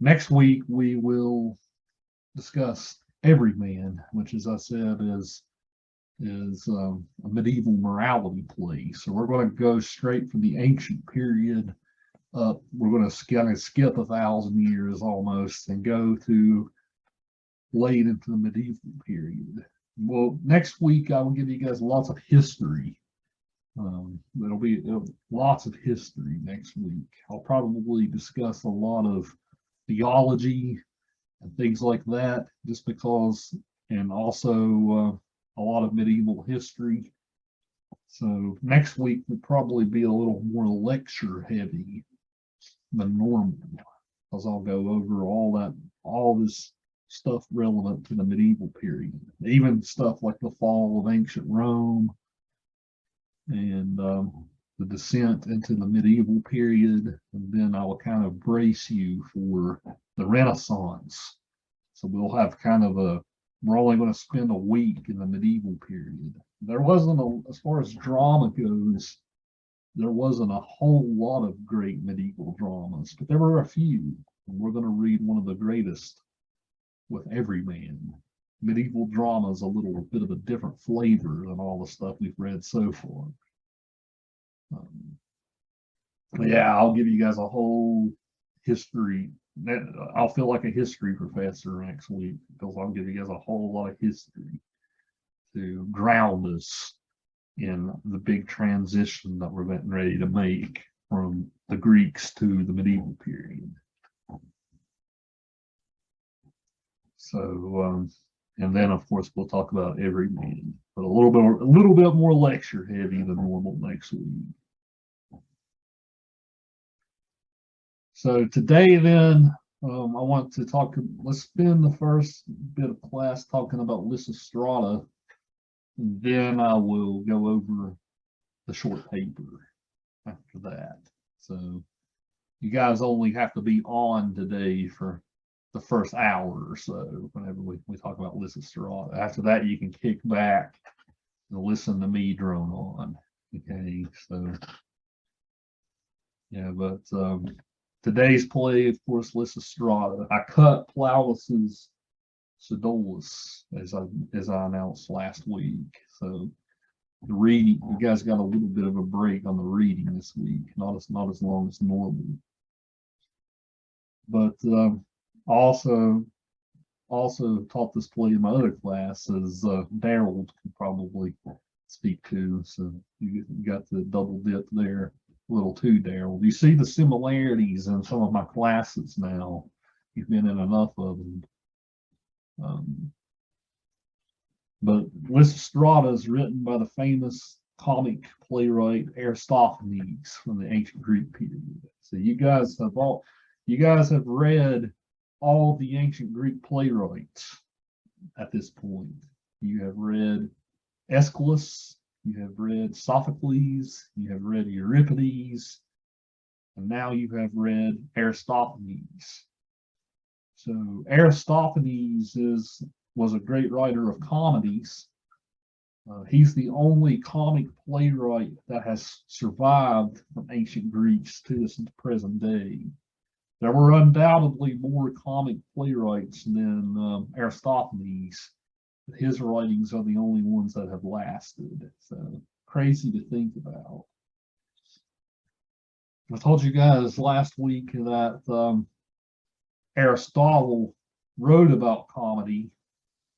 Next week we will discuss everyman, which, as I said, is a medieval morality play. So we're going to go straight from the ancient period up. We're going to kind of skip 1,000 years almost and go to late into the medieval period. Well, next week I will give you guys lots of history. There'll be lots of history next week. I'll probably discuss a lot of theology and things like that, just because, and also a lot of medieval history. So next week will probably be a little more lecture heavy than normal, because I'll go over all this stuff relevant to the medieval period, even stuff like the fall of ancient Rome and the descent into the medieval period. And then I will kind of brace you for the Renaissance. So we'll have kind of we're only going to spend a week in the medieval period. There wasn't, as far as drama goes, there wasn't a whole lot of great medieval dramas, but there were a few. And we're going to read one of the greatest with Everyman. Medieval drama is a little bit of a different flavor than all the stuff we've read so far. Yeah, I'll give you guys a whole history. I'll feel like a history professor next week, because I'll give you guys a whole lot of history to ground us in the big transition that we're getting ready to make from the Greeks to the medieval period. So, and then of course we'll talk about Everyman, but a little bit more lecture heavy than normal next week. So today then, I want to let's spend the first bit of class talking about Lysistrata, and then I will go over the short paper after that. So you guys only have to be on today for the first hour or so whenever we talk about Lysistrata. After that, you can kick back and listen to me drone on. Okay, so yeah, but today's play, of course, Lysistrata. I cut Plaulus's Sedolus as I announced last week. So the reading, you guys got a little bit of a break on the reading this week, not as long as normal. But also taught this play in my other class, as Daryl could probably speak to. So you got the double dip there. Little too, Daryl. You see the similarities in some of my classes now. You've been in enough of them. But Lysistrata is written by the famous comic playwright Aristophanes from the ancient Greek period. So you guys have read all the ancient Greek playwrights at this point. You have read Aeschylus, you have read Sophocles, you have read Euripides, and now you have read Aristophanes. So Aristophanes was a great writer of comedies. He's the only comic playwright that has survived from ancient Greece to this present day. There were undoubtedly more comic playwrights than Aristophanes. His writings are the only ones that have lasted. So crazy to think about. I told you guys last week that Aristotle wrote about comedy,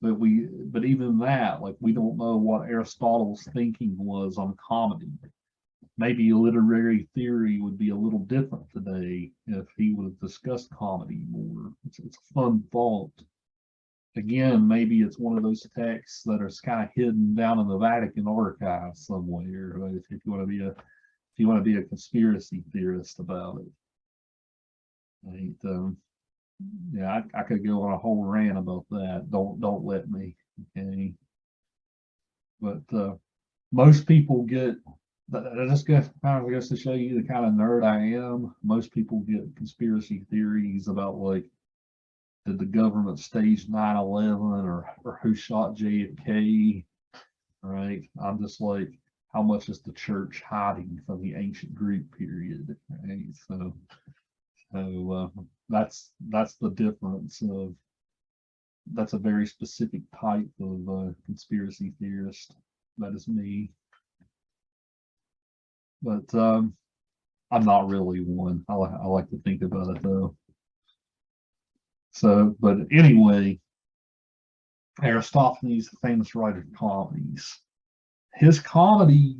but even that, like, we don't know what Aristotle's thinking was on comedy. Maybe literary theory would be a little different today if he would have discussed comedy more. It's a fun thought. Again, maybe it's one of those texts that are kind of hidden down in the Vatican archives somewhere. If you want to be a conspiracy theorist about it, yeah, I could go on a whole rant about that. Don't let me. Okay, but most people get. That just kind of goes to show you the kind of nerd I am. Most people get conspiracy theories about, like, did the government stage 9/11 or who shot JFK, right? I'm just like, how much is the church hiding from the ancient Greek period, right? So So that's the difference of that's a very specific type of conspiracy theorist. That is me. But I'm not really one. I like to think about it though. So, but anyway, Aristophanes, the famous writer of comedies. His comedy,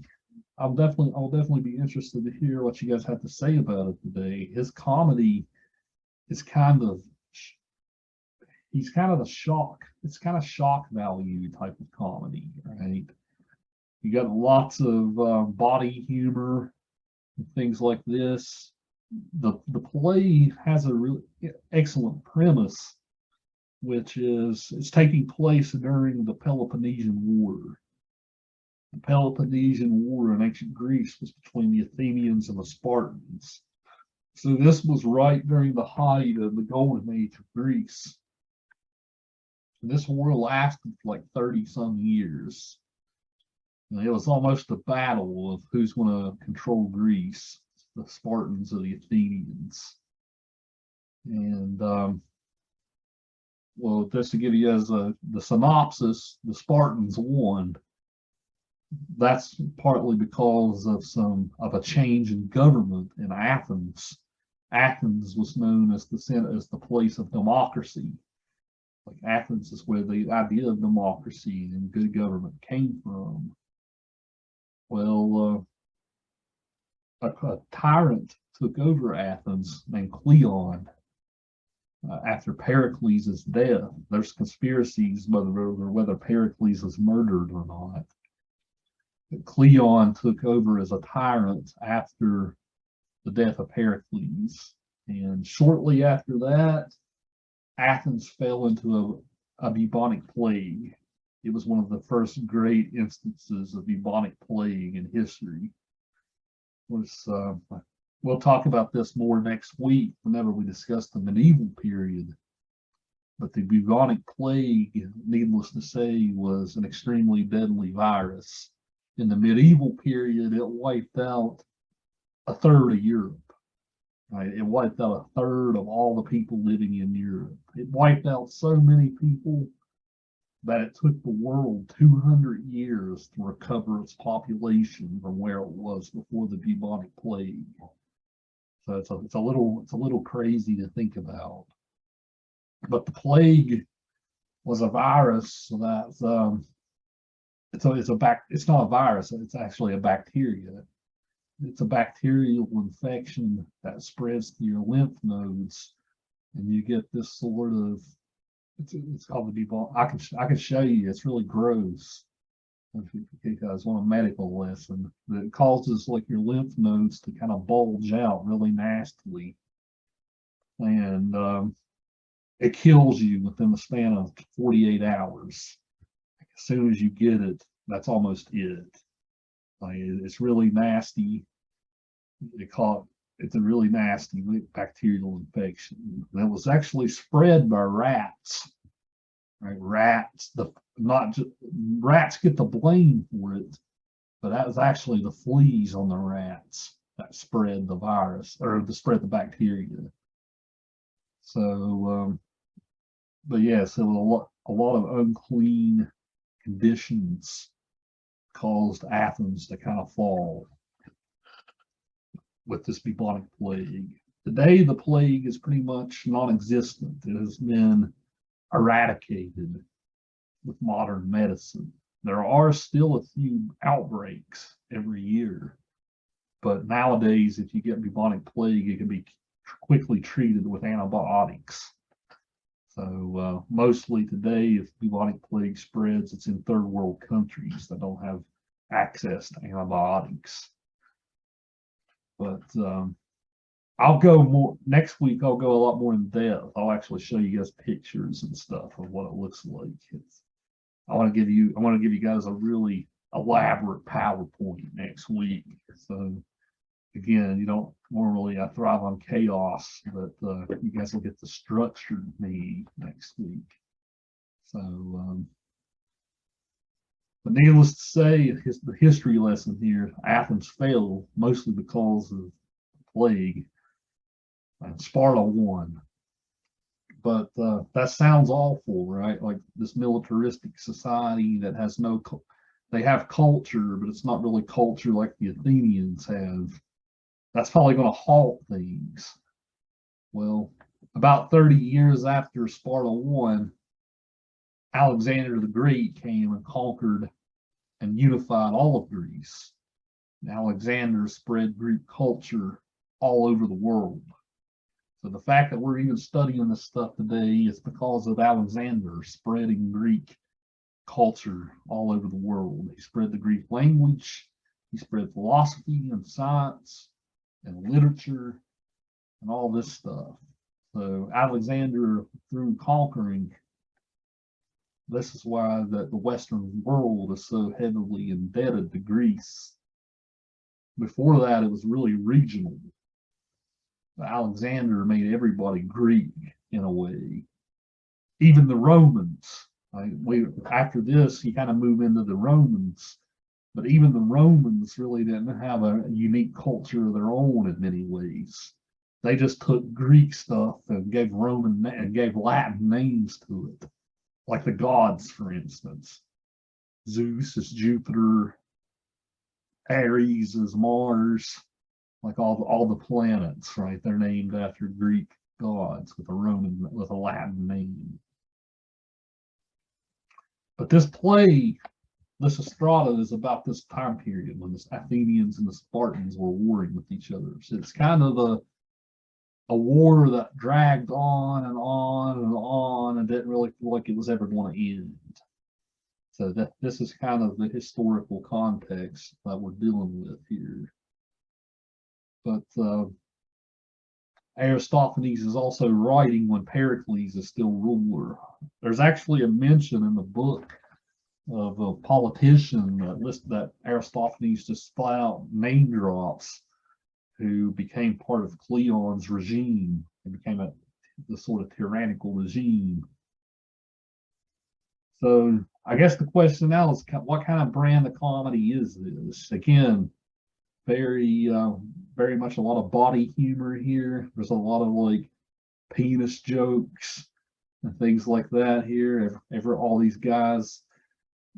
I'll definitely be interested to hear what you guys have to say about it today. His comedy is he's kind of the shock. It's kind of shock value type of comedy, right? You got lots of body humor and things like this. The play has a really excellent premise, which is it's taking place during the Peloponnesian War. The Peloponnesian War in ancient Greece was between the Athenians and the Spartans. So this was right during the height of the golden age of Greece. And this war lasted for like 30 some years. And it was almost a battle of who's going to control Greece, the Spartans or the Athenians. And well, just to give you guys the synopsis, the Spartans won. That's partly because of a change in government in Athens. Athens was known as the place of democracy. Like Athens is where the idea of democracy and good government came from. Well, a tyrant took over Athens named Cleon after Pericles' death. There's conspiracies whether Pericles was murdered or not. But Cleon took over as a tyrant after the death of Pericles. And shortly after that, Athens fell into a bubonic plague. It was one of the first great instances of bubonic plague in history. We'll talk about this more next week whenever we discuss the medieval period. But the bubonic plague, needless to say, was an extremely deadly virus. In the medieval period, it wiped out a third of Europe. Right? It wiped out a third of all the people living in Europe. It wiped out so many people that it took the world 200 years to recover its population from where it was before the bubonic plague. So it's a little crazy to think about. But the plague was a virus that it's not a virus, it's actually a bacteria. It's a bacterial infection that spreads to your lymph nodes, and you get this sort of it's called the bubonic. I can show you. It's really gross. Because on a medical lesson, that causes like your lymph nodes to kind of bulge out really nastily, and it kills you within the span of 48 hours. As soon as you get it, that's almost it. Like it's really nasty. It's a really nasty bacterial infection. That was actually spread by rats. Right, rats get the blame for it, but that was actually the fleas on the rats that spread the virus or to spread the bacteria. So, but yeah, so a lot of unclean conditions caused Athens to kind of fall with this bubonic plague. Today, the plague is pretty much non-existent. It has been eradicated with modern medicine. There are still a few outbreaks every year, but nowadays, if you get bubonic plague, it can be quickly treated with antibiotics. So mostly today, if bubonic plague spreads, it's in third world countries that don't have access to antibiotics. But I'll go more next week. I'll go a lot more in depth. I'll actually show you guys pictures and stuff of what it looks like. I want to give you guys a really elaborate PowerPoint next week. So again, you don't normally I thrive on chaos, but you guys will get the structured me next week. So, but needless to say, the history lesson here: Athens fell mostly because of plague. and Sparta won. But that sounds awful, right? Like this militaristic society that has no, they have culture, but it's not really culture like the Athenians have. That's probably going to halt things. Well, about 30 years after Sparta won, Alexander the Great came and conquered and unified all of Greece. And Alexander spread Greek culture all over the world. So the fact that we're even studying this stuff today is because of Alexander spreading Greek culture all over the world. He spread the Greek language, he spread philosophy and science and literature and all this stuff. So Alexander, through conquering, this is why the Western world is so heavily indebted to Greece. Before that, it was really regional. Alexander made everybody Greek in a way. Even the Romans. After this, he kind of moved into the Romans. But even the Romans really didn't have a unique culture of their own in many ways. They just took Greek stuff and gave Latin names to it, like the gods, for instance. Zeus is Jupiter, Ares is Mars, like all the planets, right? They're named after Greek gods with a Latin name. But this play, Lysistrata, is about this time period when the Athenians and the Spartans were warring with each other. So it's kind of a war that dragged on and on and on and didn't really feel like it was ever going to end. So this is kind of the historical context that we're dealing with here. But Aristophanes is also writing when Pericles is still ruler. There's actually a mention in the book of a politician that Aristophanes just flat out name drops, who became part of Cleon's regime and became the sort of tyrannical regime. So I guess the question now is, what kind of brand of comedy is this? Again, very much a lot of body humor here. There's a lot of like penis jokes and things like that here. All these guys,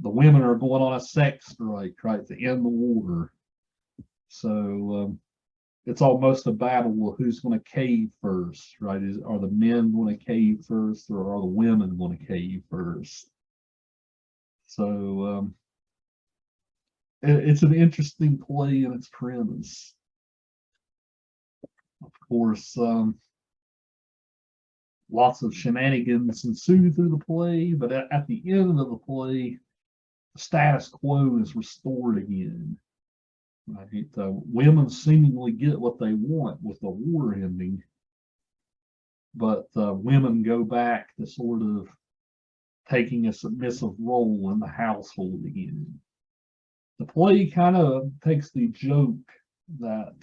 the women are going on a sex strike, right, to end the war. So it's almost a battle of who's going to cave first, right? Are the men going to cave first, or are the women going to cave first? So it's an interesting play in its premise. Of course, lots of shenanigans ensue through the play, but at the end of the play, the status quo is restored again. Right? Women seemingly get what they want with the war ending, but women go back to sort of taking a submissive role in the household again. The play kind of takes the joke that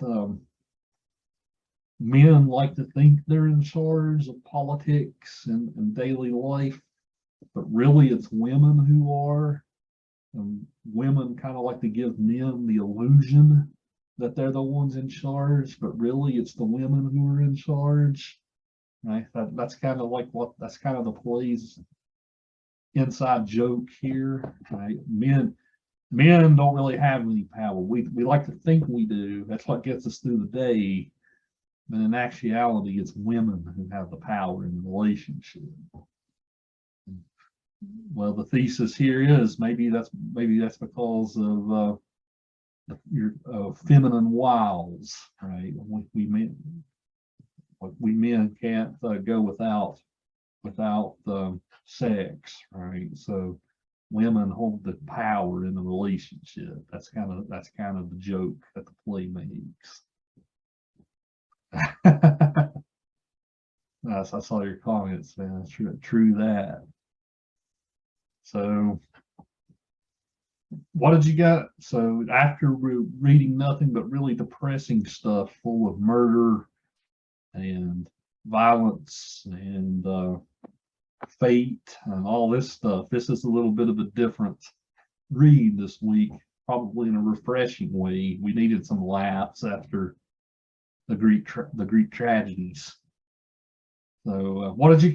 men like to think they're in charge of politics and daily life, but really it's women who are. And women kind of like to give men the illusion that they're the ones in charge, but really it's the women who are in charge. Right? That's kind of the play's inside joke here. Right? Men don't really have any power. We like to think we do. That's what gets us through the day. But in actuality, it's women who have the power in the relationship. Well, the thesis here is maybe that's because of your feminine wiles, right? We men can't go without sex, right? So women hold the power in the relationship. That's kind of the joke that the play makes. I saw your comments, man. True that. So what did you got? So after reading nothing but really depressing stuff full of murder and violence and fate and all this stuff, this is a little bit of a different read this week, probably in a refreshing way. We needed some laughs after the Greek tragedies. So, what's your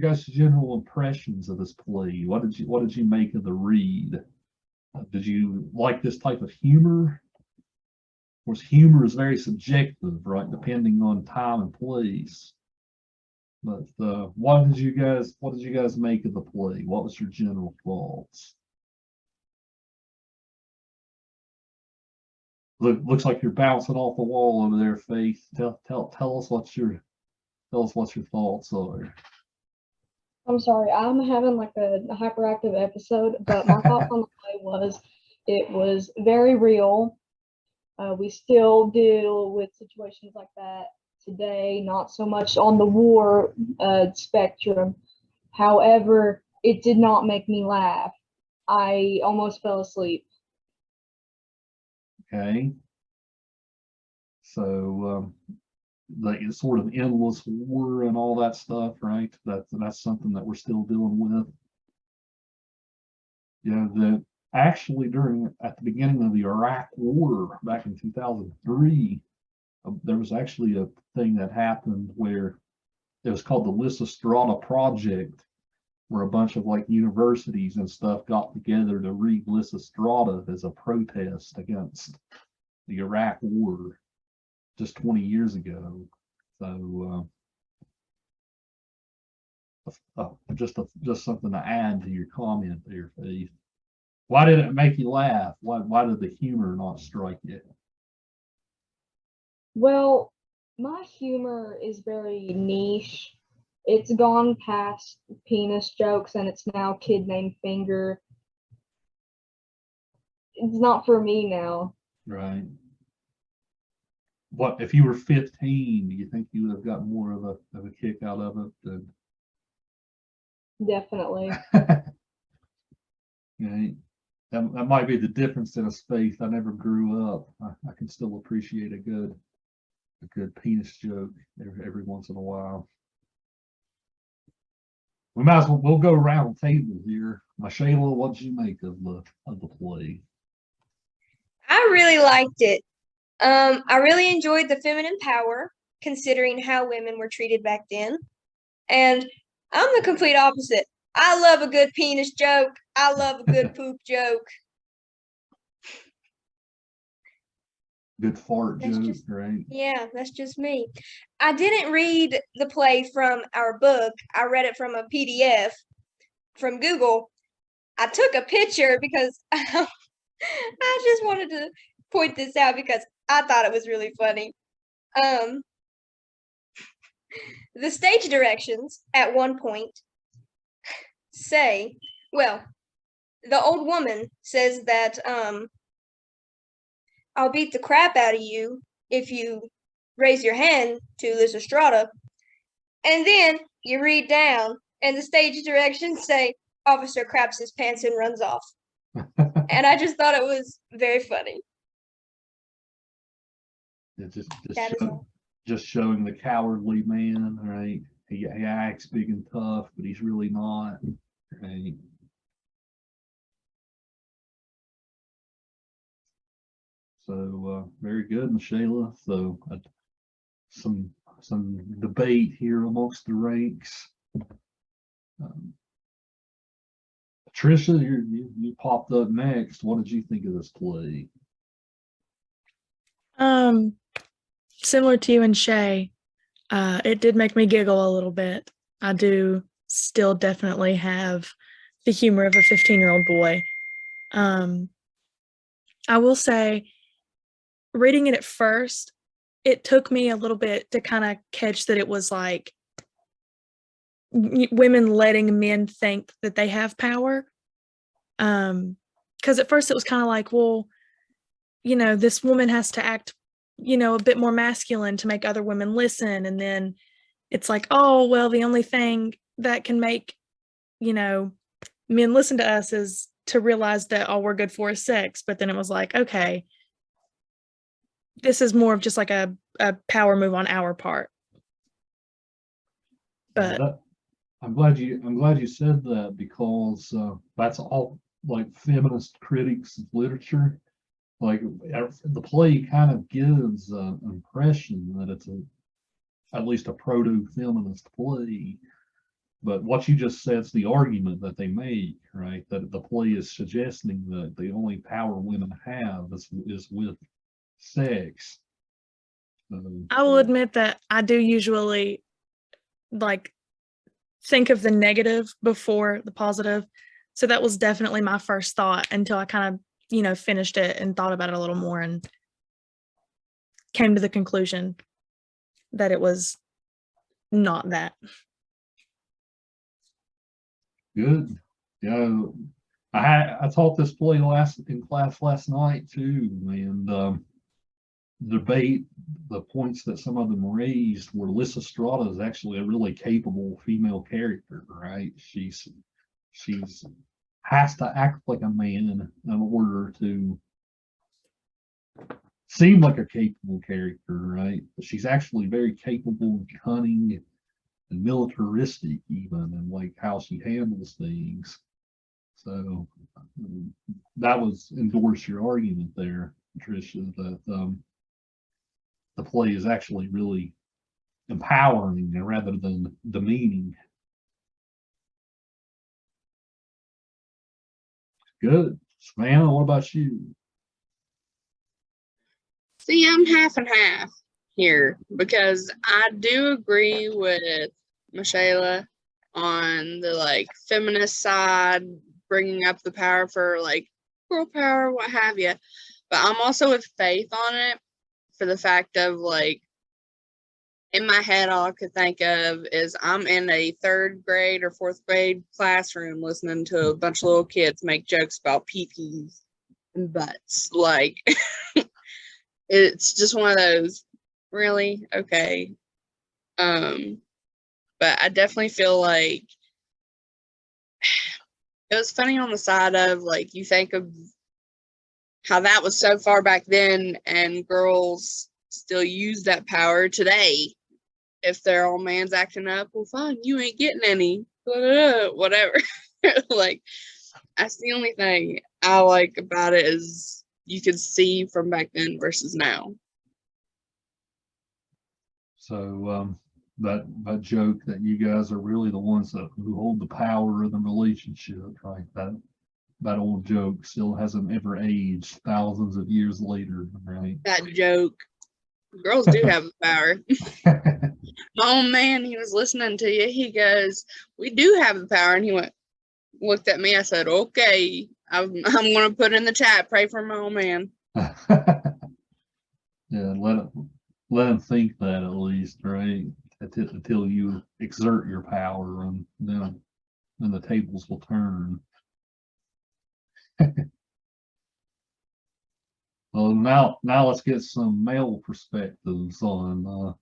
guys' general impressions of this play? What did you make of the read? Did you like this type of humor? Of course, humor is very subjective, right? Depending on time and place. But what did you guys make of the play? What was your general thoughts? Looks like you're bouncing off the wall over there, Faith. Tell us what your thoughts are. I'm sorry, I'm having like a hyperactive episode, but my thoughts on the play was it was very real. We still deal with situations like that today, not so much on the war spectrum. However, it did not make me laugh. I almost fell asleep. Okay. So the sort of endless war and all that stuff, right? That's something that we're still dealing with. Yeah, that actually at the beginning of the Iraq War back in 2003, there was actually a thing that happened where it was called the Lysistrata Project, where a bunch of like universities and stuff got together to read Lysistrata as a protest against the Iraq War just 20 years ago. So just something to add to your comment there, Faith. Why did it make you laugh? Why did the humor not strike you? Well, my humor is very niche. It's gone past penis jokes and it's now kid named Finger. It's not for me now. Right. What if you were 15? Do you think you would have got more of a kick out of it than? Definitely. Yeah, that might be the difference in a space. I never grew up. I can still appreciate a good penis joke every once in a while. We might as well we'll go around the table here. Shayla, what did you make of the play? I really liked it. I really enjoyed the feminine power, considering how women were treated back then. And I'm the complete opposite. I love a good penis joke. I love a good poop joke. Good fart That's joke, just right? Yeah, that's just me. I didn't read the play from our book. I read it from a PDF from Google. I took a picture because I just wanted to point this out because I thought it was really funny. Um, the stage directions at one point say, well, the old woman says that I'll beat the crap out of you if you raise your hand to Lysistrata. And then you read down, and the stage directions say, Officer craps his pants and runs off. And I just thought it was very funny. It's That just showing the cowardly man, right? He acts big and tough, but he's really not, right? So very good, Michaela. So some debate here amongst the ranks. Trisha, you popped up next. What did you think of this play? Similar to you and Shay, it did make me giggle a little bit. I do still definitely have the humor of a 15-year-old boy. I will say, reading it at first, it took me a little bit to kind of catch that it was like women letting men think that they have power. Because at first it was kind of like, well, this woman has to act, a bit more masculine to make other women listen. And then it's like, oh, well, the only thing that can make, men listen to us is to realize that all we're good for is sex. But then it was like, okay, this is more of just like a power move on our part. But I'm glad you said that because that's all like feminist critics of literature. like the play kind of gives an impression that it's at least a proto-feminist play. But what you just said is the argument that they make, right? That the play is suggesting that the only power women have is with sex. I will admit that I do usually like think of the negative before the positive. So that was definitely my first thought until I kind of, finished it and thought about it a little more and came to the conclusion that it was not that. Good. Yeah, I taught this play in class last night too, and debate the points that some of them raised were Lysistrata is actually a really capable female character, right? She's has to act like a man in order to seem like a capable character, right? But she's actually very capable and cunning and militaristic even, and like how she handles things. So that was endorse your argument there, Tricia, that the play is actually really empowering rather than demeaning. Good. Savannah, what about you? See, I'm half and half here because I do agree with Michaela on the like feminist side, bringing up the power for like girl power, what have you. But I'm also with Faith on it for the fact of like, in my head, all I could think of is I'm in a 3rd grade or 4th grade classroom listening to a bunch of little kids make jokes about pee-pees and butts. Like, it's just one of those, really? Okay. But I definitely feel like it was funny on the side of like, you think of how that was so far back then and girls still use that power today. If their old man's acting up, well, fine, you ain't getting any, whatever. Like, that's the only thing I like about it is you can see from back then versus now. So that joke that you guys are really the ones who hold the power of the relationship, right? That old joke still hasn't ever aged thousands of years later, right? That joke. Girls do have the power. My old man, he was listening to you. He goes, "We do have the power," and he looked at me. I said, "Okay, I'm going to put in the chat. Pray for my old man." Yeah, let him think that at least, right? Until you exert your power, and then the tables will turn. Well, now let's get some male perspectives on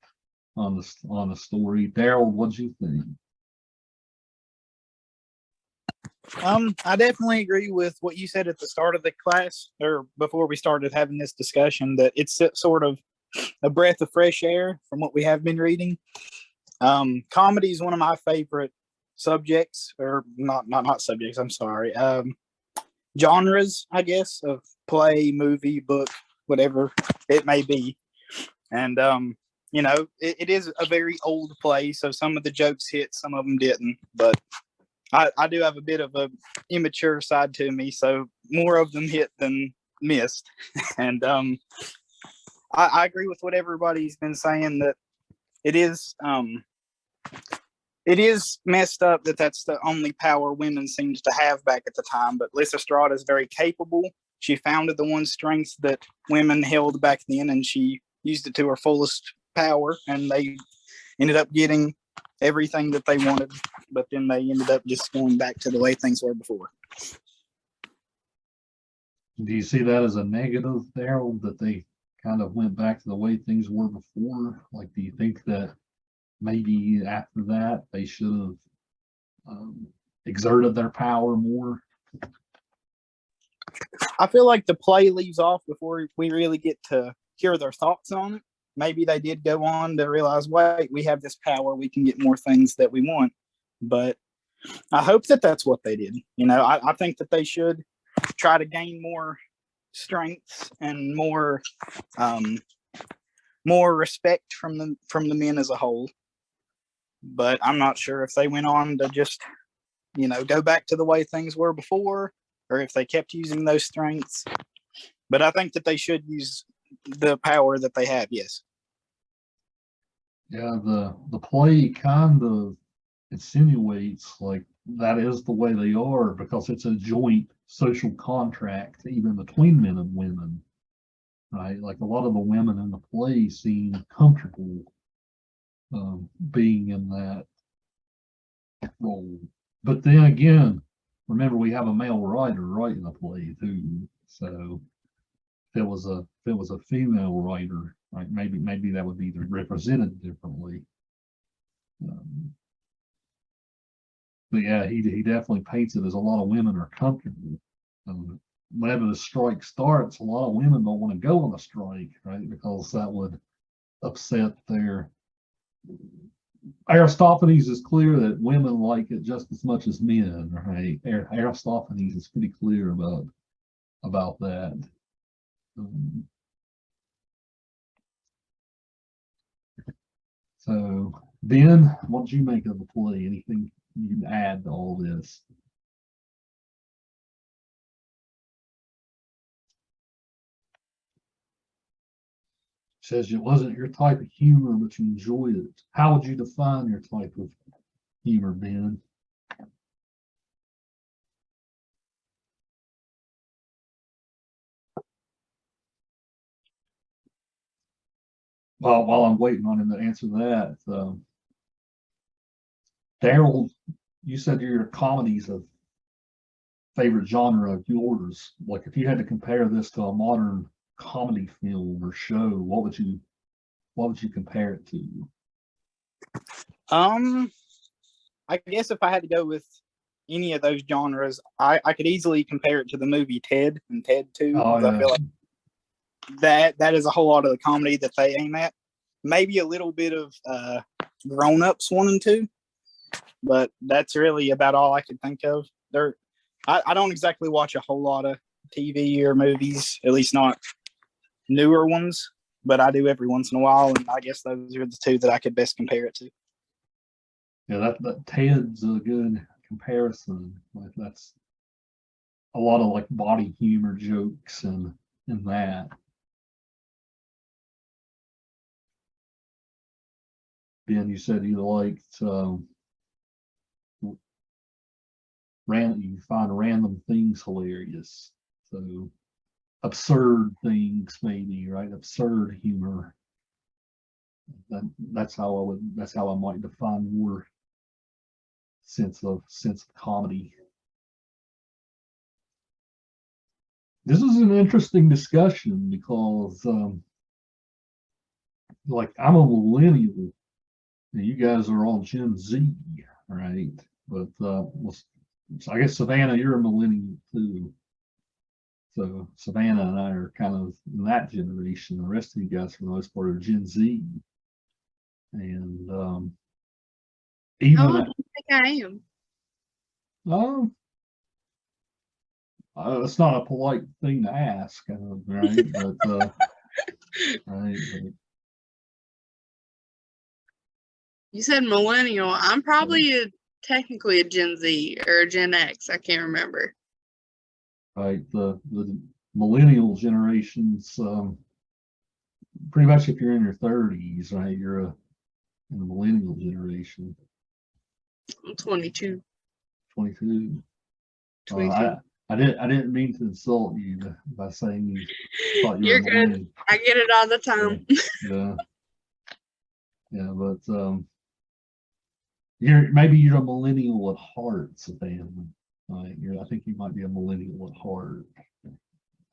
the story. Daryl, what'd you think? I definitely agree with what you said at the start of the class, or before we started having this discussion, that it's sort of a breath of fresh air from what we have been reading. Comedy is one of my favorite subjects, or not subjects. I'm sorry. Genres, I guess, of play, movie, book, whatever it may be. And it is a very old play, so some of the jokes hit, some of them didn't. But I do have a bit of a immature side to me, so more of them hit than missed. And I agree with what everybody's been saying, that it is messed up that that's the only power women seems to have back at the time. But Lysistrata is very capable. She founded the one strength that women held back then, and she used it to her fullest power, and they ended up getting everything that they wanted, but then they ended up just going back to the way things were before. Do you see that as a negative, Daryl, that they kind of went back to the way things were before? Like, do you think that maybe after that they should have exerted their power more? I feel like the play leaves off before we really get to hear their thoughts on it. Maybe they did go on to realize, wait, we have this power, we can get more things that we want. But I hope that that's what they did. I think that they should try to gain more strengths and more respect from the men as a whole. But I'm not sure if they went on to just, go back to the way things were before, or if they kept using those strengths. But I think that they should use the power that they have. Yes. Yeah, the play kind of insinuates like that is the way they are because it's a joint social contract even between men and women, right? Like a lot of the women in the play seem comfortable being in that role. But then again, remember we have a male writer writing the play too. So if it was a female writer, right, maybe that would be represented differently. But yeah, he definitely paints it as a lot of women are comfortable. Whenever the strike starts, a lot of women don't want to go on a strike, right? Because that would upset their. Aristophanes is clear that women like it just as much as men, right? Aristophanes is pretty clear about that. So, Ben, what did you make of the play? Anything you can add to all this? Says it wasn't your type of humor, but you enjoyed it. How would you define your type of humor, Ben? Well, while I'm waiting on him to answer that, Daryl, you said your comedies of favorite genre of yours. Like if you had to compare this to a modern comedy film or show, what would you compare it to? I guess if I had to go with any of those genres, I could easily compare it to the movie Ted and Ted 2. Oh, I yeah. feel like that is a whole lot of the comedy that they aim at. Maybe a little bit of Grown Ups 1 and 2, but that's really about all I could think of. I don't exactly watch a whole lot of TV or movies, at least not newer ones, but I do every once in a while, and I guess those are the two that I could best compare it to. Yeah, that Ted's a good comparison. Like that's a lot of like body humor jokes and that. Ben, you said you liked you find random things hilarious. So absurd things maybe, right? Absurd humor. That's how I might define your sense of comedy. This is an interesting discussion because like I'm a millennial and you guys are all Gen Z, right? But so I guess Savannah, you're a millennial too. So Savannah and I are kind of in that generation. The rest of you guys, for the most part, are Gen Z. And How old even do you think I am? um, it's not a polite thing to ask, right? But right. But, You said millennial. I'm probably technically a Gen Z or a Gen X. I can't remember. right. The millennial generations, pretty much if you're in your 30s, right, you're in the millennial generation. I'm 22. 22. 22. I didn't mean to insult you by saying you thought you were You're a good. millennial. I get it all the time. Yeah, but you're a millennial at heart, Savannah. I think you might be a millennial at heart.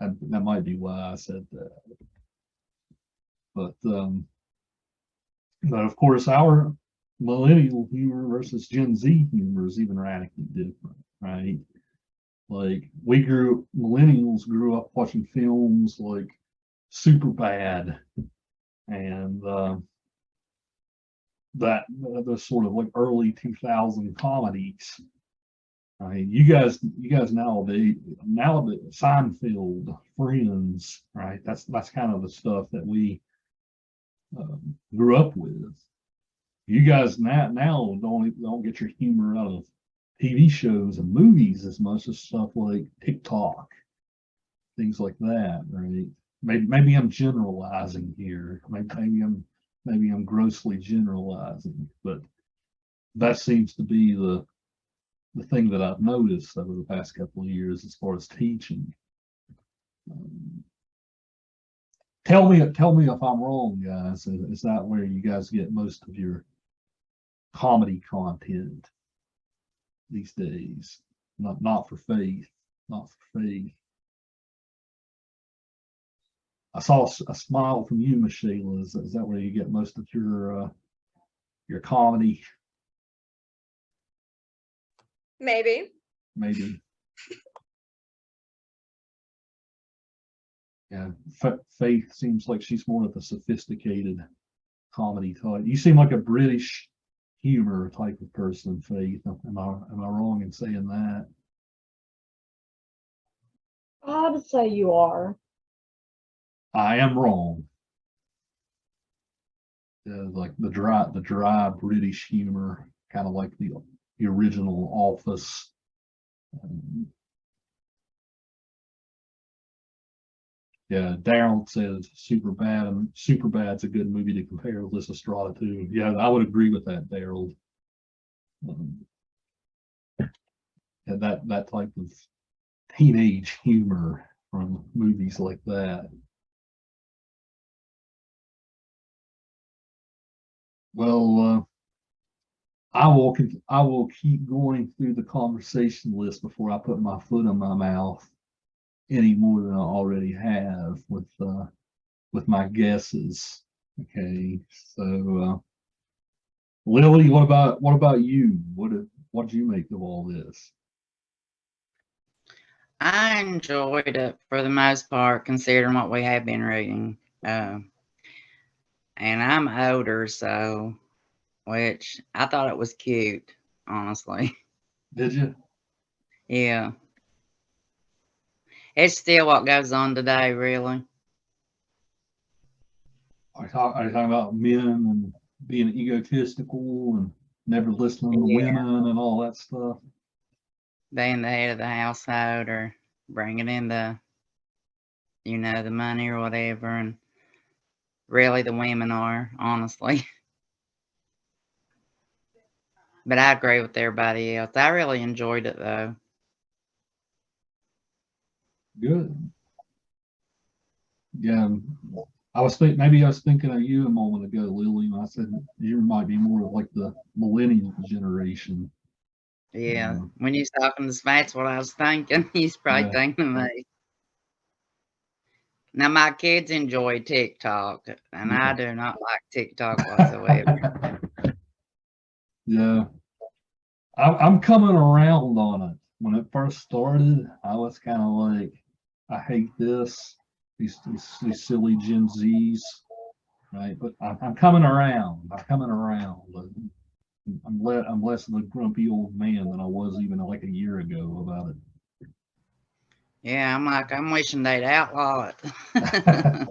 That might be why I said that. But of course, our millennial humor versus Gen Z humor is even radically different, right? Like millennials grew up watching films like Superbad and the sort of like early 2000 comedies, Right? You guys nowadays Seinfeld, Friends, right? That's kind of the stuff that we grew up with. You guys now don't get your humor out of TV shows and movies as much as stuff like TikTok, things like that, right? Maybe I'm generalizing here. Maybe I'm grossly generalizing, but that seems to be the thing that I've noticed over the past couple of years as far as teaching. Um, tell me if I'm wrong, guys. Is that where you guys get most of your comedy content these days? Not for faith, not for faith. I saw a smile from you, Michelle. Is that where you get most of your comedy? Maybe. Maybe. Yeah, Faith seems like she's more of a sophisticated comedy type. You seem like a British humor type of person, Faith. Am I wrong in saying that? I'd say you are. I am wrong. Like the dry British humor, kind of like the original Office. Yeah, Daryl says Superbad, and Superbad's a good movie to compare Lysistrata to. Yeah, I would agree with that, Daryl. And that type of teenage humor from movies like that. Well, I will keep going through the conversation list before I put my foot in my mouth any more than I already have with my guesses. Okay, so Lily, what about you? What did you make of all this? I enjoyed it for the most part, considering what we have been reading. And I'm older, so which I thought it was cute, honestly. Did you? Yeah. It's still what goes on today, really. Are you talking about men and being egotistical and never listening to Yeah. women and all that stuff? Being the head of the household or bringing in the money or whatever. And really the women are, honestly. But I agree with everybody else. I really enjoyed it, though. Good. Yeah, maybe I was thinking of you a moment ago, Lily, and I said you might be more of like the millennial generation. Yeah. When you was talking to that's what I was thinking. He's probably Yeah. thinking of me. Now, my kids enjoy TikTok, and Yeah. I do not like TikTok whatsoever. Yeah, I'm coming around on it. When it first started, I was kind of like, I hate this, these silly Gen Zs, right? But I'm coming around. I'm coming around. I'm less of a grumpy old man than I was even like a year ago about it. Yeah, I'm wishing they'd outlaw it.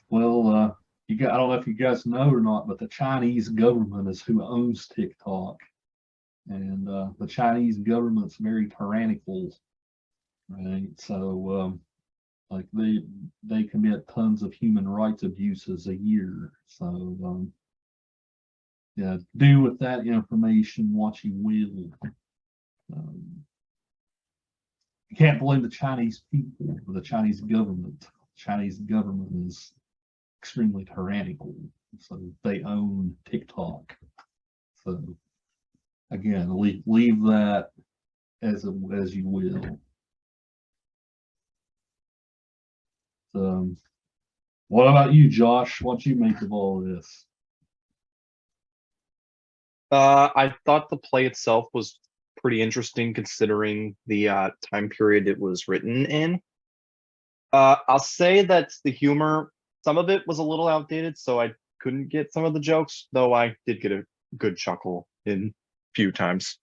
Well, I don't know if you guys know or not, but the Chinese government is who owns TikTok, and the Chinese government's very tyrannical, right? So, like they commit tons of human rights abuses a year. So, yeah, do with that information what you will. You can't blame the Chinese people or the Chinese government. Chinese government is extremely tyrannical, so they own TikTok. So again, leave that as you will. What about you, Josh? What you make of all of this? I thought the play itself was pretty interesting considering the time period it was written in. I'll say that the humor, some of it was a little outdated, so I couldn't get some of the jokes, though I did get a good chuckle in a few times.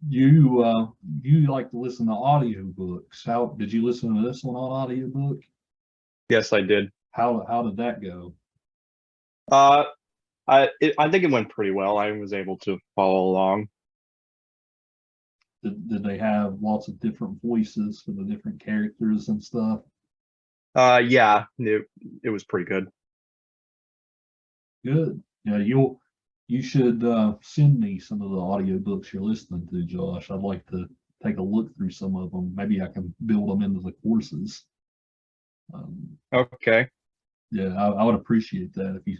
you like to listen to audiobooks. How did you listen to this one on audiobook? Yes, I did. How did that go? I think it went pretty well. I was able to follow along. Did they have lots of different voices for the different characters and stuff? Yeah, it was pretty good. Good. Yeah, you should send me some of the audiobooks you're listening to, Josh. I'd like to take a look through some of them. Maybe I can build them into the courses. Okay. Yeah, I would appreciate that if you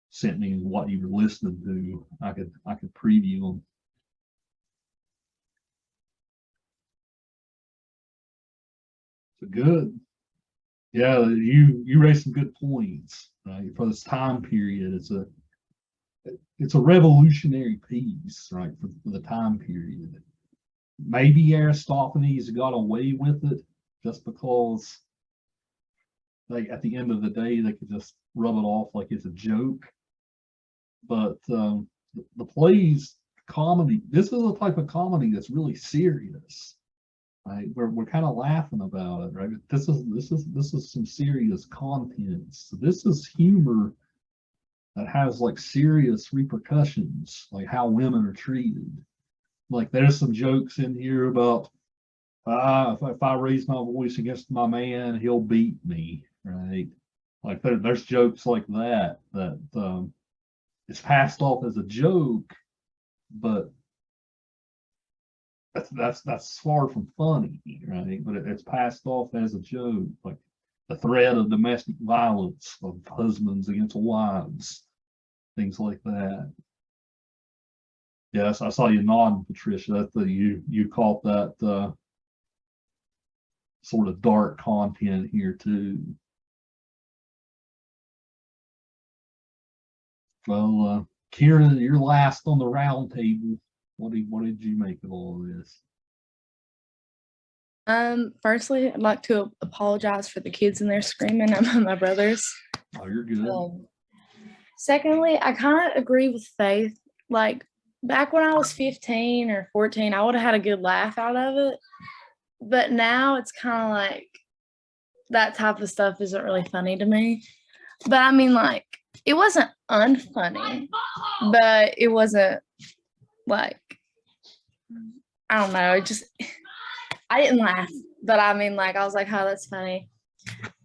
sent me what you were listening to. I could preview them. So good. Yeah, you raised some good points, right? For this time period, it's a revolutionary piece, right? For the time period. Maybe Aristophanes got away with it just because, like, at the end of the day, they could just rub it off like it's a joke. But the plays comedy. This is a type of comedy that's really serious. Right? We're kind of laughing about it, right? This is some serious content. So this is humor that has like serious repercussions, like how women are treated. Like there's some jokes in here about if I raise my voice against my man, he'll beat me, right? Like there's jokes like that it's passed off as a joke, but that's far from funny, right? But it's passed off as a joke, like the threat of domestic violence of husbands against wives, things like that. Yes, I saw you nodding, Patricia. That you caught that sort of dark content here too. Well, Kira, you're last on the round table. What did you make of all of this? Firstly, I'd like to apologize for the kids in there screaming. I'm my brothers. Oh, you're good. Secondly, I kind of agree with Faith. Like back when I was 15 or 14, I would have had a good laugh out of it. But now it's kind of like that type of stuff isn't really funny to me. But I mean, like, it wasn't unfunny, but it wasn't like, I don't know. It just, I didn't laugh, but I mean, like, I was like, oh, that's funny.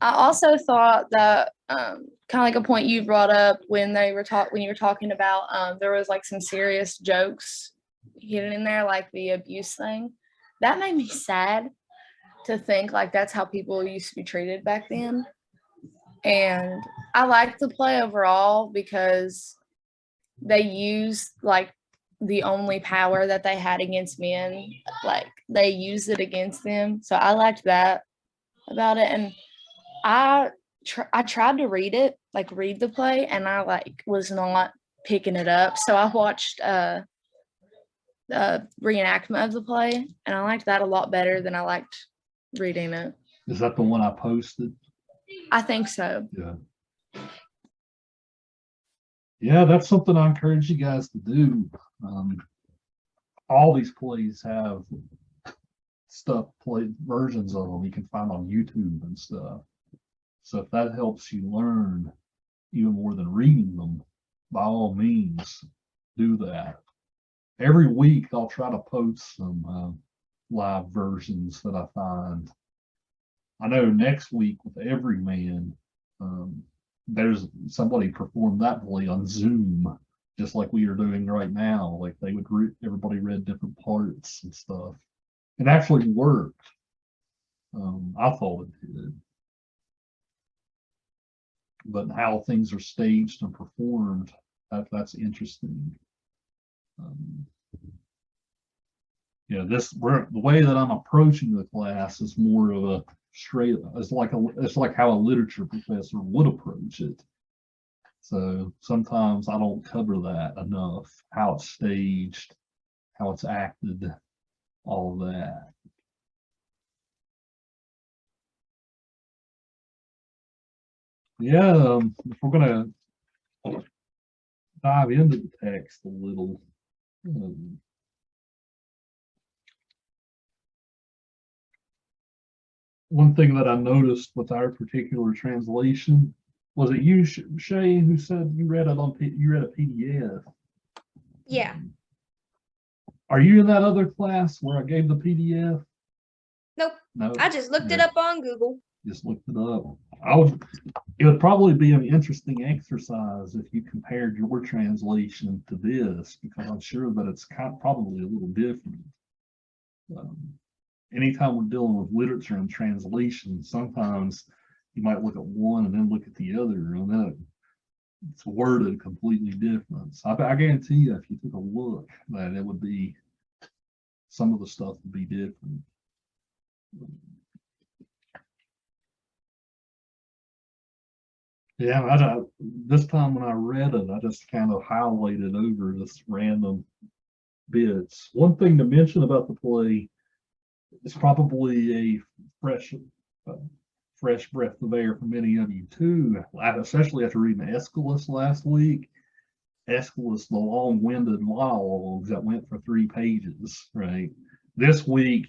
I also thought that kind of like a point you brought up when you were talking about there was like some serious jokes hidden in there, like the abuse thing. That made me sad to think like that's how people used to be treated back then. And I liked the play overall because they used like the only power that they had against men, like they used it against them. So I liked that about it. And I tried to read the play, and I like was not picking it up. So I watched the reenactment of the play, and I liked that a lot better than I liked reading it. Is that the one I posted? I think so. Yeah. Yeah, that's something I encourage you guys to do. All these plays have played versions of them you can find on YouTube and stuff. So if that helps you learn even more than reading them, by all means, do that. Every week I'll try to post some live versions that I find. I know next week with Everyman, there's somebody performed that play on Zoom, just like we are doing right now. Like they would everybody read different parts and stuff. It actually worked. I thought it did. But how things are staged and performed, that's interesting. The way that I'm approaching the class is more of a straight. It's like how a literature professor would approach it. So sometimes I don't cover that enough. How it's staged, how it's acted, all of that. Yeah, if we're gonna dive into the text a little, one thing that I noticed with our particular translation, was it you, Shay, who said you read it on you read a PDF? Yeah. Are you in that other class where I gave the PDF? Nope. No. I just looked it Yeah, up on Google. just looked it up. It would probably be an interesting exercise if you compared your translation to this, because I'm sure that it's probably a little different. Anytime we're dealing with literature and translation, sometimes you might look at one and then look at the other, and then it's worded completely different. So I guarantee you, if you took a look, that it would be, some of the stuff would be different. Yeah, this time when I read it, I just kind of highlighted over just random bits. One thing to mention about the play, it's probably a fresh, fresh breath of air for many of you too, especially after reading Aeschylus last week. Aeschylus, the long-winded monologues that went for 3 pages, right? This week,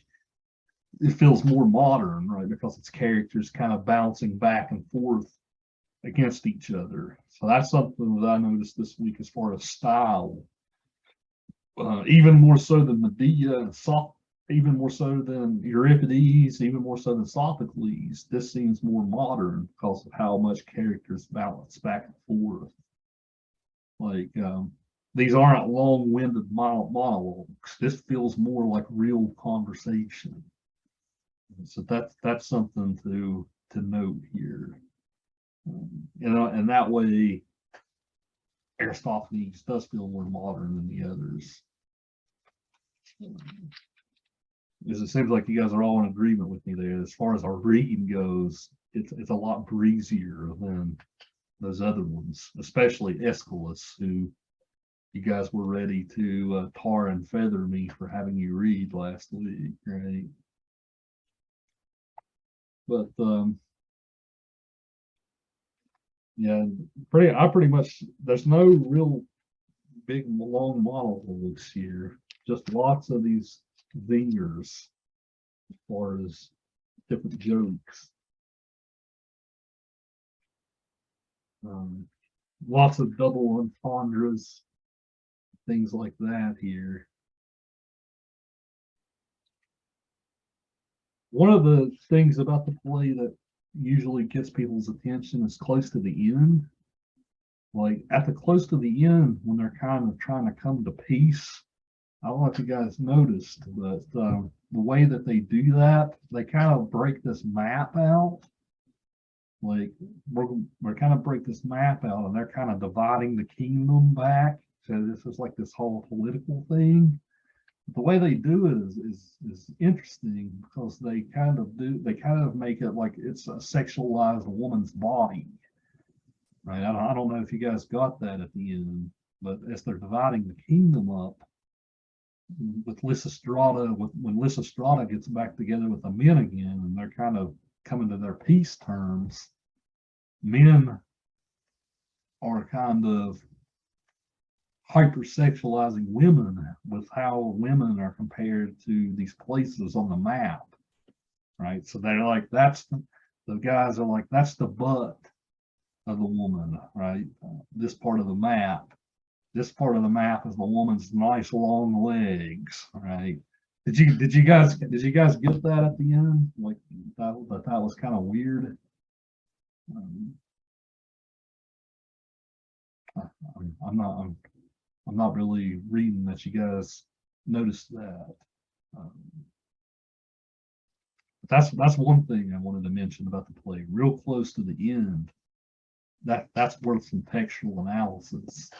it feels more modern, right? Because its characters kind of bouncing back and forth against each other. So that's something that I noticed this week as far as style. Even more so than Medea and even more so than Euripides, even more so than Sophocles, this seems more modern because of how much characters balance back and forth. Like, these aren't long-winded monologues. This feels more like real conversation. So that's something to note here. And that way, Aristophanes does feel more modern than the others. Because it seems like you guys are all in agreement with me there. As far as our reading goes, it's a lot breezier than those other ones, especially Aeschylus, who you guys were ready to tar and feather me for having you read last week, right? But yeah, I pretty much, there's no real big long monologues here, just lots of these zingers as far as different jokes. Lots of double entendres, things like that here. One of the things about the play that usually gets people's attention is close to the end. Like at the close to the end, when they're kind of trying to come to peace. I don't know if you guys noticed, but the way that they do that, they kind of break this map out. Like we're kind of break this map out, and they're kind of dividing the kingdom back. So this is like this whole political thing. The way they do it is interesting because they kind of make it like it's a sexualized woman's body, right? I don't know if you guys got that at the end, but as they're dividing the kingdom up with Lysistrata, when Lysistrata gets back together with the men again, and they're kind of coming to their peace terms, men are kind of hypersexualizing women with how women are compared to these places on the map, right? So they're like, the guys are like, that's the butt of the woman, right? This part of the map. This part of the map is the woman's nice long legs, right? Did you guys get that at the end? Like that was kind of weird. I'm not really reading that you guys noticed that. But that's one thing I wanted to mention about the play. Real close to the end, that's worth some textual analysis,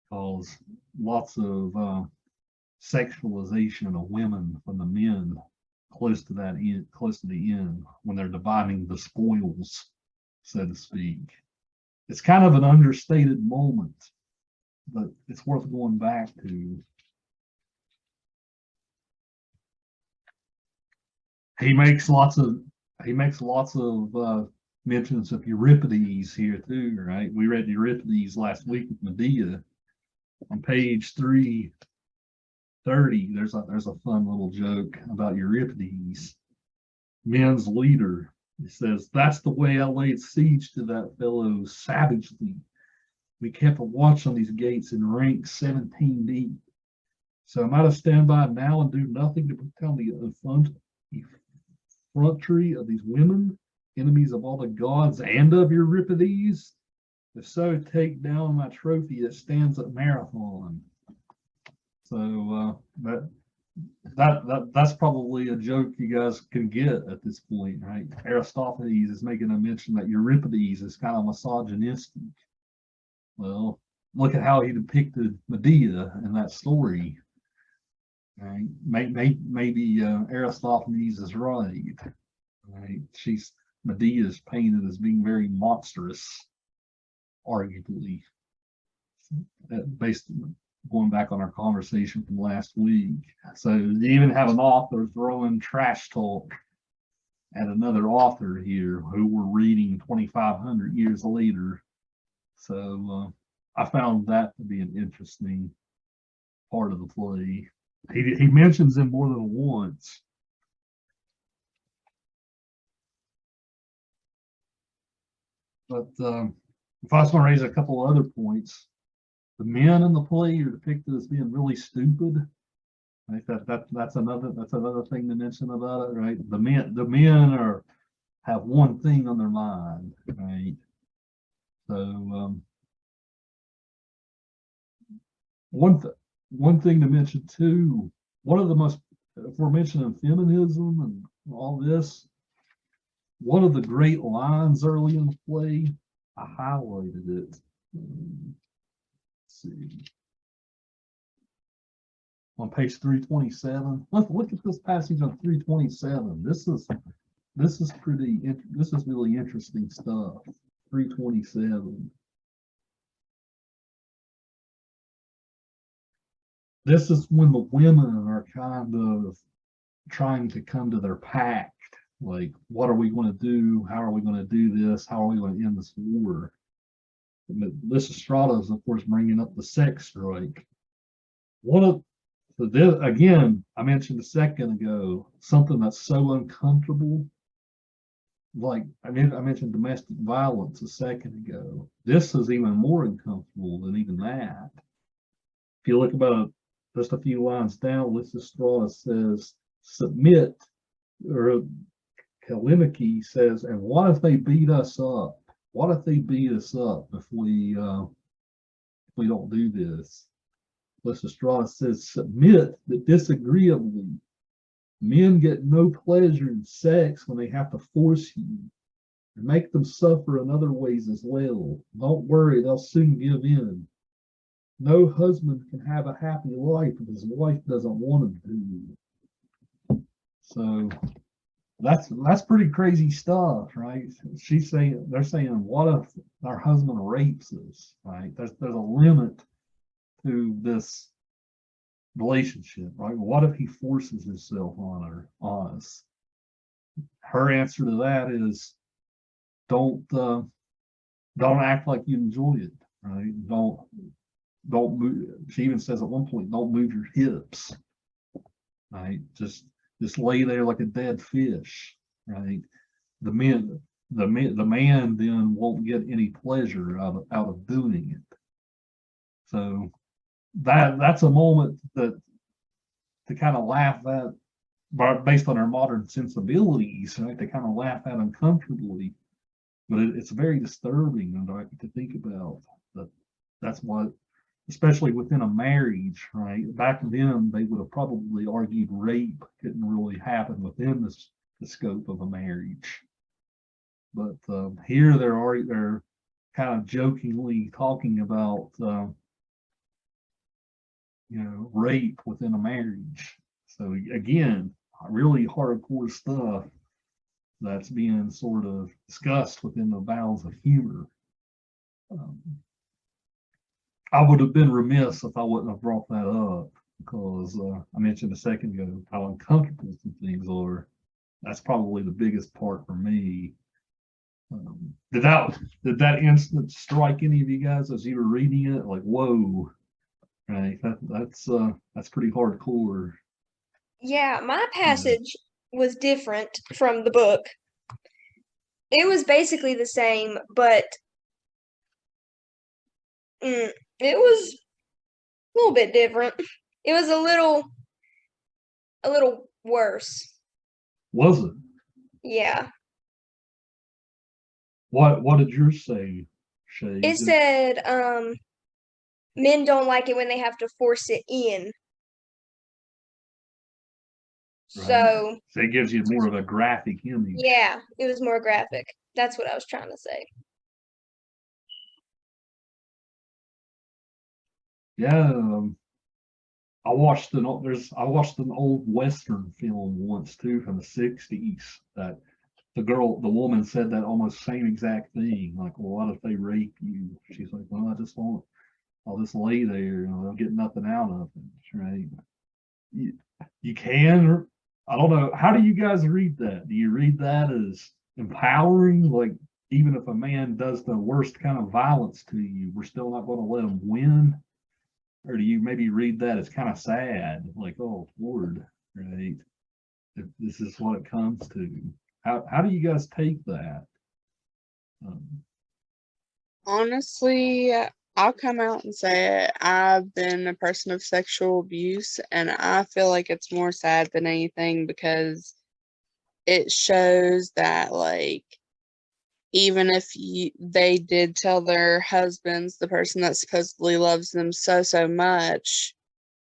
because lots of sexualization of women from the men close to the end when they're dividing the spoils, so to speak. It's kind of an understated moment, but it's worth going back to. He makes lots of mentions of Euripides here too, right? We read Euripides last week with Medea. On page 330, there's a fun little joke about Euripides. men's leader. He says, "That's the way I laid siege to that fellow savagely. We kept a watch on these gates in ranks 17 deep. So am I to stand by now and do nothing to tell the effrontery of these women, enemies of all the gods and of Euripides? If so, take down my trophy that stands at Marathon." So that's probably a joke you guys can get at this point, right? Aristophanes is making a mention that Euripides is kind of misogynistic. Well, look at how he depicted Medea in that story. Right? Maybe Aristophanes is right. Right? Medea is painted as being very monstrous, arguably, based going back on our conversation from last week. So you even have an author throwing trash talk at another author here who we're reading 2,500 years later. So I found that to be an interesting part of the play. He mentions him more than once. But if I was going to raise a couple of other points, the men in the play are depicted as being really stupid. Right? That's another thing to mention about it, right? The men have one thing on their mind, right? So one thing to mention too, one of the most, if we're mentioning feminism and all this, one of the great lines early in the play, I highlighted it. Let's see. On page 327. Look at this passage on 327. This is really interesting stuff. 327. This is when the women are kind of trying to come to their pact. Like, what are we going to do? How are we going to do this? How are we going to end this war? Lysistrata is, of course, bringing up the sex strike. Again, I mentioned a second ago, something that's so uncomfortable. Like I mentioned domestic violence a second ago. This is even more uncomfortable than even that. If you look about just a few lines down, Lysistrata says, "Submit," or Kaliniki says, "And what if they beat us up? What if they beat us up if we don't do this?" Lysistrata says, "Submit, but disagreeably. Men get no pleasure in sex when they have to force you, and make them suffer in other ways as well. Don't worry, they'll soon give in. No husband can have a happy life if his wife doesn't want him to." So that's pretty crazy stuff, right? They're saying, what if our husband rapes us, right? There's a limit to this relationship, right? What if he forces himself on us? Her answer to that is, don't act like you enjoy it, right? Don't move. She even says at one point, "Don't move your hips," right? Just lay there like a dead fish, right? The man then won't get any pleasure out of doing it. So that's a moment that to kind of laugh at, based on our modern sensibilities, right? To kind of laugh at uncomfortably, but it's very disturbing to think about. That's what, especially within a marriage, right? Back then, they would have probably argued rape couldn't really happen within the scope of a marriage. But here they're kind of jokingly talking about rape within a marriage. So again, really hardcore stuff that's being sort of discussed within the bounds of humor. I would have been remiss if I wouldn't have brought that up, because I mentioned a second ago how uncomfortable some things are. That's probably the biggest part for me. Did that incident strike any of you guys as you were reading it? Like, whoa, right? That's pretty hardcore. Yeah, my passage was different from the book. It was basically the same, but it was a little bit different. It was a little worse. Was it? Yeah. What did yours say, Shay? It said men don't like it when they have to force it in. Right. So So it gives you more of a graphic image. yeah, it was more graphic. That's what I was trying to say. Yeah, I watched an old Western film once too from the '60s that the woman said that almost same exact thing. Like, well, what if they rape you? She's like, well, I'll just lay there, they'll get nothing out of it, right? You can, or I don't know. How do you guys read that? Do you read that as empowering? Like, even if a man does the worst kind of violence to you, we're still not going to let him win? Or do you maybe read that as kind of sad? Like, oh, Lord, right? If this is what it comes to. How do you guys take that? Honestly, I'll come out and say it. I've been a person of sexual abuse, and I feel like it's more sad than anything because it shows that, like, even if they did tell their husbands, the person that supposedly loves them so much,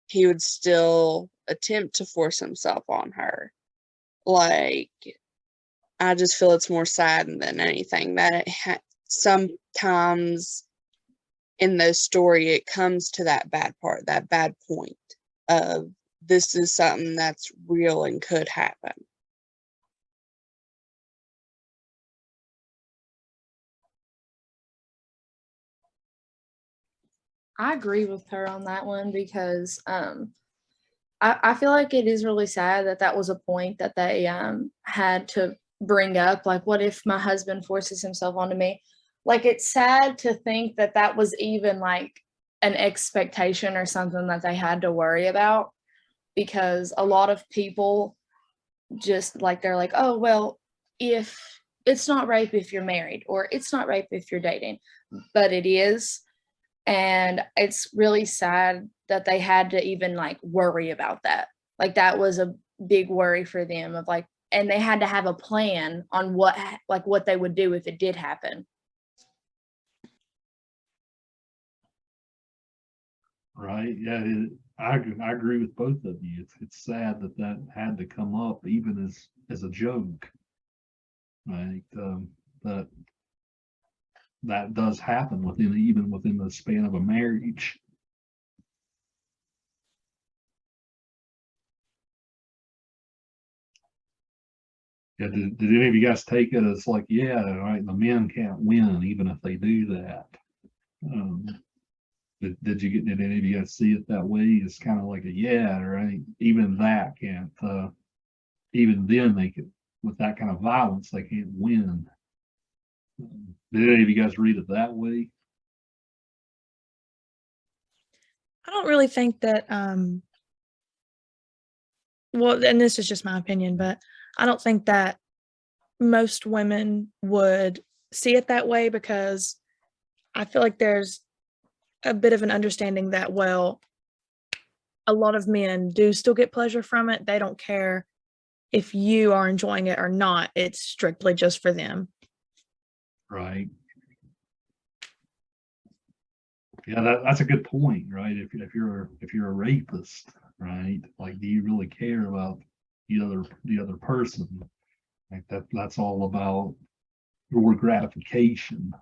he would still attempt to force himself on her. Like, I just feel it's more sad than anything that sometimes in the story it comes to that bad part, that bad point of this is something that's real and could happen. I agree with her on that one because I feel like it is really sad that that was a point that they had to bring up. Like, what if my husband forces himself onto me? Like, it's sad to think that that was even like an expectation or something that they had to worry about, because a lot of people just like, they're like, oh, well, if it's not rape if you're married, or it's not rape if you're dating, but it is. And it's really sad that they had to even like worry about that. Like, that was a big worry for them of like, and they had to have a plan on what they would do if it did happen. Right? Yeah, I agree with both of you. It's sad that that had to come up even as a joke. Right? That does happen even within the span of a marriage. Yeah, did any of you guys take it as like, yeah, right, the men can't win even if they do that? Did any of you guys see it that way? It's kind of like a, yeah, right, even that can't, even then they could, with that kind of violence, they can't win. Did any of you guys read it that way? I don't really think that well, and this is just my opinion, but I don't think that most women would see it that way, because I feel like there's a bit of an understanding that, well, a lot of men do still get pleasure from it. They don't care if you are enjoying it or not. It's strictly just for them. Right. Yeah, that's a good point, right? If you're a rapist, right? Like, do you really care about the other person? Like, that's all about your gratification.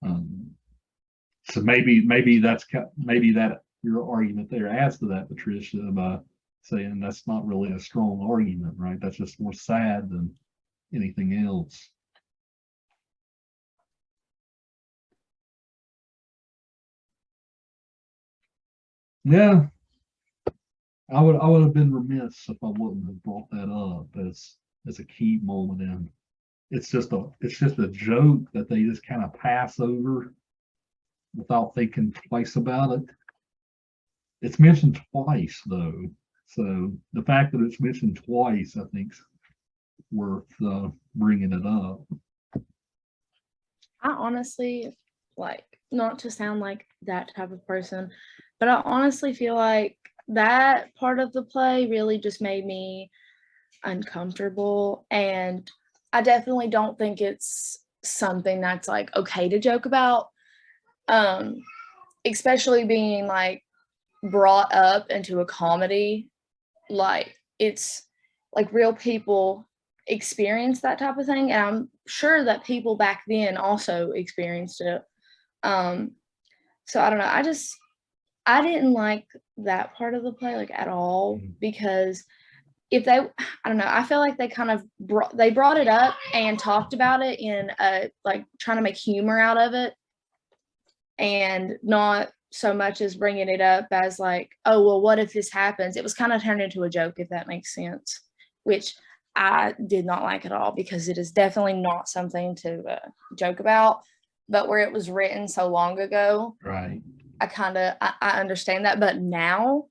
So maybe that your argument there adds to that, Patricia, by saying that's not really a strong argument, right? That's just more sad than anything else. Yeah, I would have been remiss if I wouldn't have brought that up as a key moment in. It's just a joke that they just kind of pass over without thinking twice about it. It's mentioned twice though, So the fact that it's mentioned twice, I think, is worth bringing it up. I honestly, like, not to sound like that type of person, but I honestly feel like that part of the play really just made me uncomfortable. And I definitely don't think it's something that's like okay to joke about. Especially being like brought up into a comedy. Like, it's like real people experience that type of thing, and I'm sure that people back then also experienced it. So I don't know, I didn't like that part of the play like at all, because if they, I don't know, I feel like they kind of brought it up and talked about it in a, like, trying to make humor out of it, and not so much as bringing it up as like, oh, well, what if this happens? It was kind of turned into a joke, if that makes sense, which I did not like at all, because it is definitely not something to joke about. But where it was written so long ago, Right. I understand that. But now,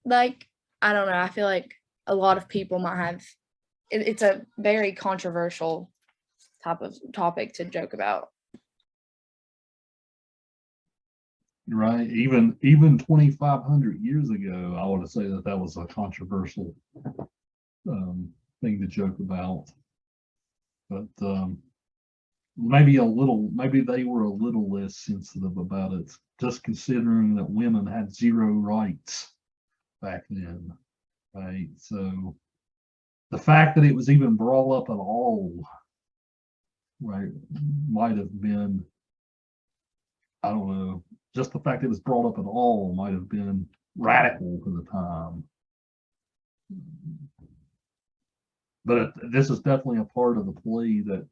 like, I don't know, I feel like a lot of people might have, it's a very controversial type of topic to joke about. Right. Even 2,500 years ago, I would say that was a controversial thing to joke about. But maybe they were a little less sensitive about it, just considering that women had zero rights back then. Right. So the fact that it was even brought up at all, right, might have been, I don't know, just the fact that it was brought up at all might have been radical for the time. But this is definitely a part of the play that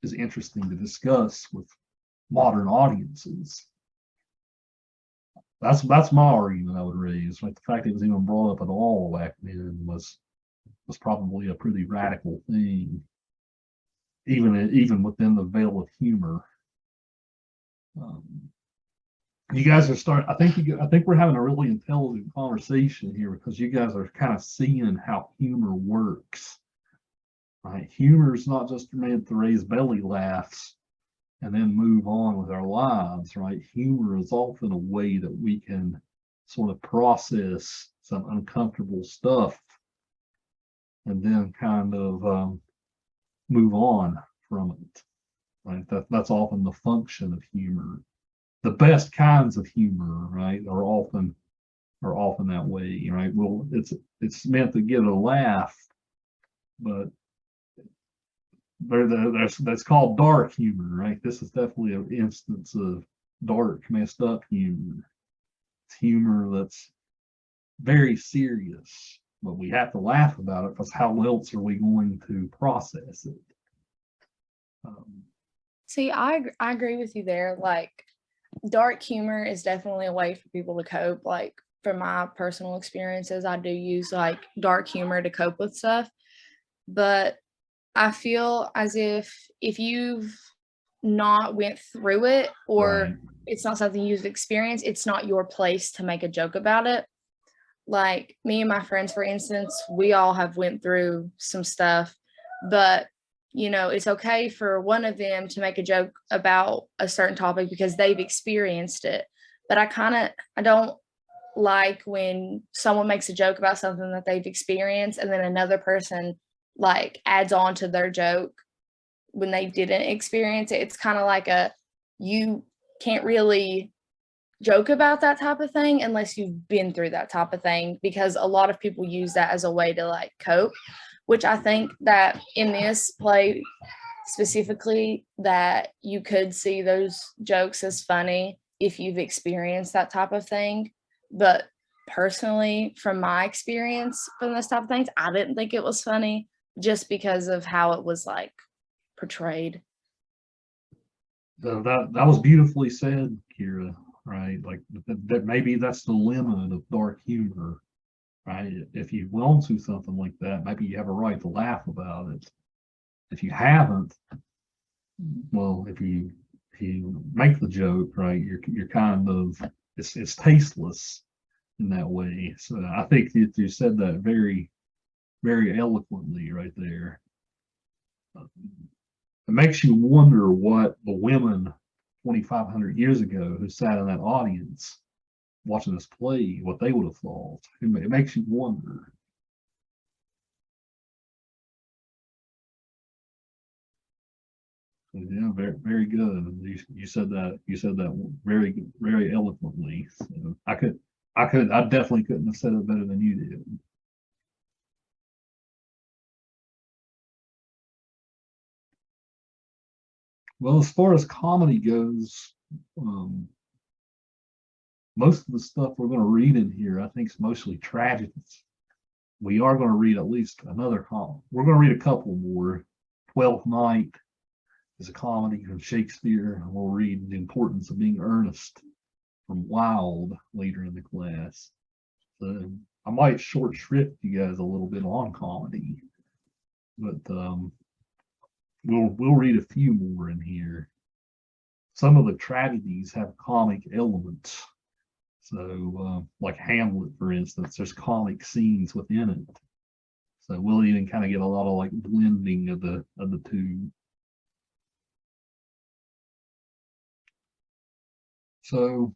is interesting to discuss with modern audiences. That's my argument I would raise. Like, the fact that it was even brought up at all back then was probably a pretty radical thing, even within the veil of humor. You guys are starting. I think we're having a really intelligent conversation here, because you guys are kind of seeing how humor works. Right? Humor is not just meant to raise belly laughs and then move on with our lives. Right? Humor is often a way that we can sort of process some uncomfortable stuff and then kind of move on from it. Right? That's often the function of humor. The best kinds of humor, right, are often that way, right? Well, it's meant to get a laugh, but that's called dark humor, right? This is definitely an instance of dark, messed up humor. It's humor that's very serious, but we have to laugh about it, because how else are we going to process it? See, I agree with you there. Like, dark humor is definitely a way for people to cope. Like, from my personal experiences, I do use like dark humor to cope with stuff. But I feel as if you've not went through it, or Right. it's not something you've experienced, it's not your place to make a joke about it. Like, me and my friends, for instance, we all have went through some stuff, but it's okay for one of them to make a joke about a certain topic because they've experienced it. But I don't like when someone makes a joke about something that they've experienced, and then another person like adds on to their joke when they didn't experience it. It's kind of like you can't really joke about that type of thing unless you've been through that type of thing, because a lot of people use that as a way to like cope, which I think that in this play specifically, that you could see those jokes as funny if you've experienced that type of thing. But personally, from my experience from this type of things, I didn't think it was funny, just because of how it was like portrayed. That was beautifully said, Kira. Right? Like, that maybe that's the limit of dark humor. Right? If you've gone through something like that, maybe you have a right to laugh about it. If you haven't, well, if you make the joke, right, you're kind of, it's tasteless. in that way. So I think that you said that very, very eloquently right there. It makes you wonder what the women 2,500 years ago who sat in that audience watching this play, what they would have thought. It makes you wonder. Yeah, very, very good. You said that. You said that very, very eloquently. So I definitely couldn't have said it better than you did. Well, as far as comedy goes, most of the stuff we're going to read in here, I think, is mostly tragedies. We are going to read at least another column. We're going to read a couple more. Twelfth Night is a comedy from Shakespeare. And we'll read The Importance of Being Earnest from Wilde later in the class. So I might short shrift you guys a little bit on comedy, but we'll read a few more in here. Some of the tragedies have comic elements. So like Hamlet, for instance, there's comic scenes within it. So we'll even kind of get a lot of like blending of the two. So